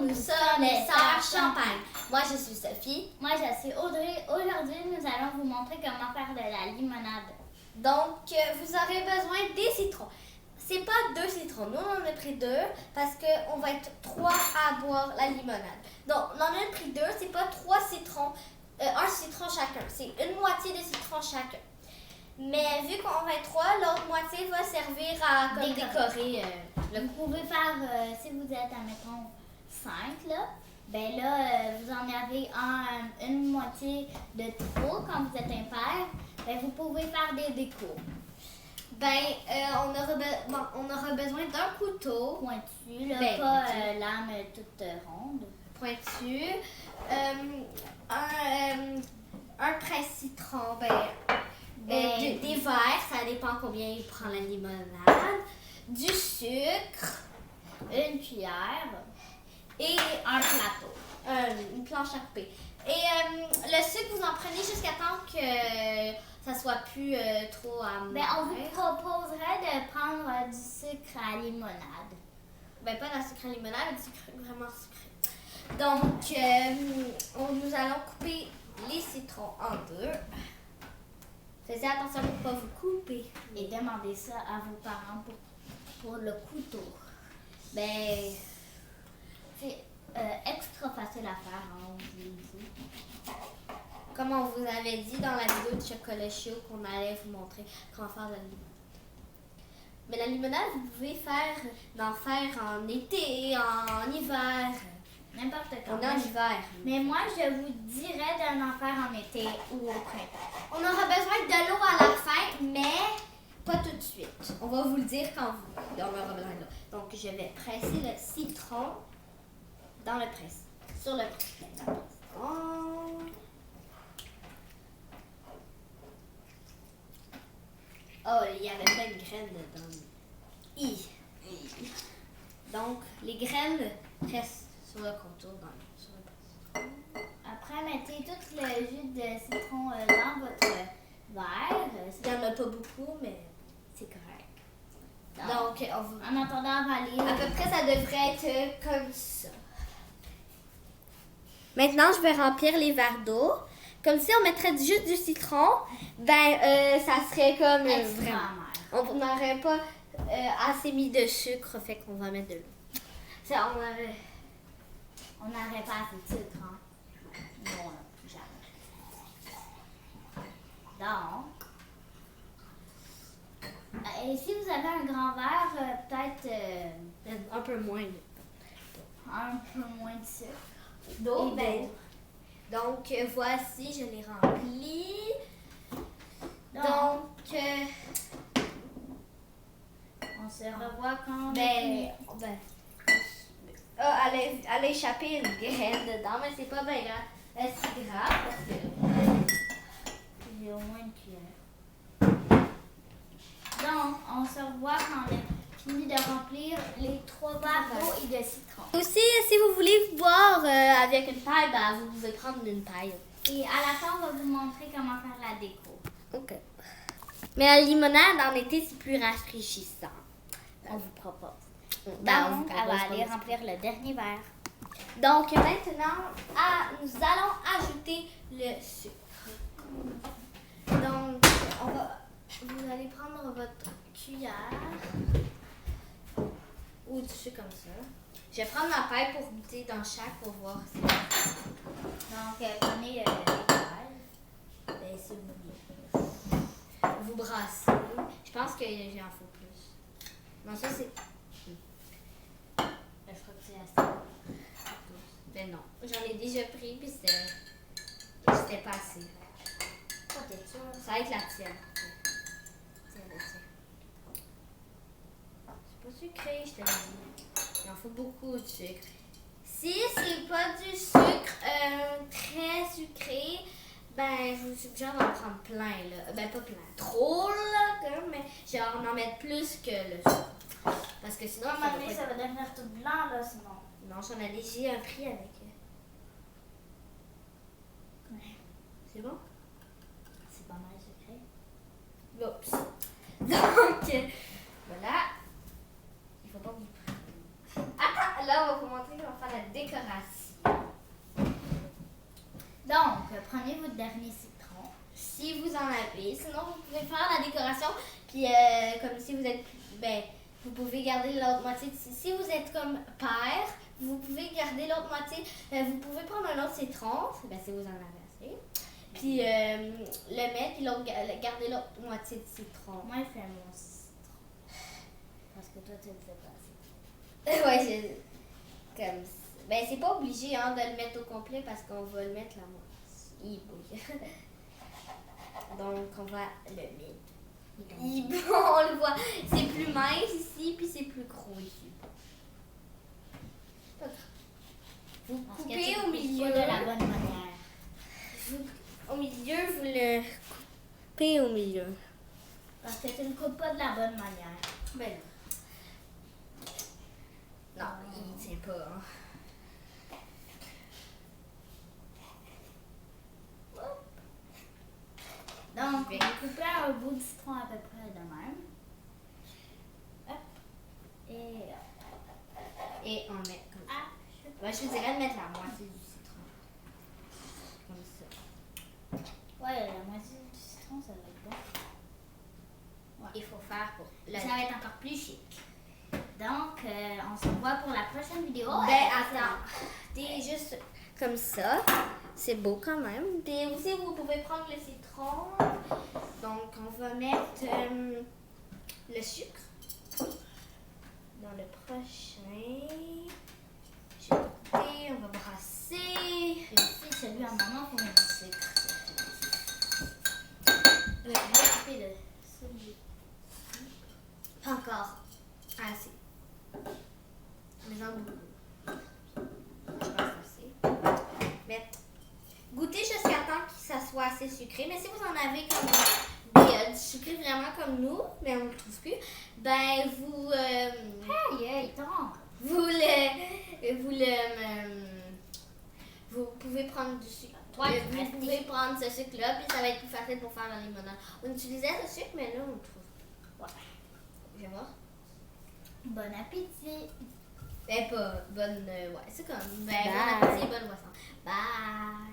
nous sommes les sœurs Champagne. Moi, je suis Sophie. Moi, je suis Audrey. Aujourd'hui, nous allons vous montrer comment faire de la limonade. Donc, vous aurez besoin des citrons. C'est pas 2 citrons. Nous, on en a pris 2 parce qu'on va être 3 à boire la limonade. Donc, on en a pris 2. C'est pas 3 citrons, 1 citron chacun. C'est une moitié de citron chacun. Mais vu qu'on va être 3, l'autre moitié va servir à comme décorer. Vous pouvez faire, si vous êtes, admettons, 5, là, ben là, vous en avez une moitié de trop quand vous êtes impair. Ben, vous pouvez faire des décos. On aura besoin d'un couteau Pointu, là, pas lame toute ronde. Pointu. Un presse-citron, des verres, ça dépend combien il prend la limonade. Du sucre. Une cuillère. Et un plateau. Une planche à couper. Et le sucre, vous en prenez jusqu'à temps que ça soit plus trop amer. Ben, on vous proposerait de prendre du sucre à limonade. Pas de la sucre à limonade, mais du sucre vraiment sucré. Donc, nous allons couper les citrons en 2. Faites attention pour ne pas vous couper. Et demandez ça à vos parents pour le couteau. C'est extra facile à faire, hein, on vous le dit. Comme on vous avait dit dans la vidéo de chocolat chaud qu'on allait vous montrer comment faire de la limonade. Mais la limonade, vous pouvez en faire en été, en hiver. N'importe quand. On est en hiver. Mais moi, je vous dirais d'en faire en été ou au printemps. On aura besoin de l'eau à la fin, mais pas tout de suite. On va vous le dire quand on aura besoin de l'eau. Donc, je vais presser le citron dans le presse. Sur le presse. Oh, il y avait plein de graines dedans. Donc, les graines restent sur le contour sur le presse. Après, mettez tout le jus de citron dans votre verre. Il n'y en a pas beaucoup, mais c'est correct. Donc, en attendant, avaler. À peu près, ça devrait être comme ça. Maintenant, je vais remplir les verres d'eau. Comme si on mettrait juste du citron, ça serait comme vraiment. On n'aurait pas assez mis de sucre, fait qu'on va mettre de l'eau. On n'aurait pas assez de sucre, hein? Non, jamais. Donc, et si vous avez un grand verre, peut-être un peu moins. Un peu moins de sucre. D'eau. Donc, voici, je l'ai rempli. Donc, on se revoit quand elle a échappé une graine dedans, mais c'est pas bien grave. C'est grave parce que j'ai au moins une cuillère. Donc, on se revoit quand on a fini de remplir les 3 verres d'eau et de citron. Aussi, si vous voulez boire avec une paille, vous pouvez prendre une paille. Et à la fin, on va vous montrer comment faire la déco. OK. Mais la limonade en été, c'est plus rafraîchissant. On vous propose. Donc, elle va aller remplir le dernier verre. Donc, maintenant, nous allons ajouter le sucre. Donc, vous allez prendre votre cuillère ou du sucre comme ça. Je vais prendre ma paille pour goûter dans chaque pour voir si... Donc, prenez les pailles. Si vous voulez. Vous brassez. Je pense que j'en faut plus. Non, ça c'est... Je crois que c'est assez. Non, j'en ai déjà pris puis c'était pas assez. T'es sûr? Ça va être la tienne. Tiens, le tien. C'est pas sucré, je te le dis. Il en faut beaucoup de sucre. Si c'est pas du sucre très sucré, je vous suggère d'en prendre plein, là. Pas plein. Trop, là, mais genre en mettre plus que le sucre. Parce que sinon, ça va devenir tout blanc, là, sinon. Non, j'en ai déjà un prix avec. C'est bon? C'est pas mal sucré. Oups. Donc, voilà. Il faut pas vous... Attends, là, là, on va vous montrer comment faire la décoration. Donc, prenez votre dernier citron. Si vous en avez. Sinon, vous pouvez faire la décoration. Puis, comme si vous êtes... Ben, vous pouvez garder l'autre moitié. Si vous êtes comme père, vous pouvez garder l'autre moitié. Vous pouvez prendre un autre citron. Ben, si vous en avez assez. Puis, le mettre. Puis, garder l'autre moitié de citron. Moi, je fais mon citron. Parce que toi, tu le fais pas assez. Ouais, comme ça. Ben, c'est pas obligé hein, de le mettre au complet parce qu'on va le mettre la moitié. Donc, on va le mettre. On le voit. C'est plus mince ici, puis c'est plus gros ici. Vous Parce que coupez tu au le milieu. coupes pas de la bonne manière. Au milieu, vous le coupez au milieu. Parce que tu ne coupes pas de la bonne manière. Ben non. Non, il tient pas. Hein. Donc, vous coupez un bout de citron à peu près de même. Hop. Et on met comme ça. Ah, Ben, je vous dirais de mettre la moitié du citron. Comme ça. ouais, la moitié du citron, ça va être bon. Il faut faire pour Ça va être encore plus chic. Donc, on se revoit pour la prochaine vidéo. Ben, attends. T'es juste comme ça. C'est beau quand même. Puis aussi, vous pouvez prendre le citron. Donc, on va mettre le sucre dans le prochain. J'ai goûté, on va brasser. Et aussi, celui en maman, il faut mettre du sucre. Je vais couper de celui. Pas encore. Assez. Mais en beaucoup. Je pense assez. Mettre. Goûtez jusqu'à temps que ça soit assez sucré. Mais si vous en avez comme du sucré vraiment comme nous, mais on ne le trouve plus, ben vous Hey, tombe. vous pouvez prendre du sucre. Ouais, Vous pouvez prendre ce sucre-là, puis ça va être plus facile pour faire la limonade. On utilisait le sucre, mais là, on le trouve pas. Ouais. Je vais voir. Bon appétit. Ben, pas bonne. Ouais, c'est comme. Ben, Bye. bon appétit, bonne boisson. Bye!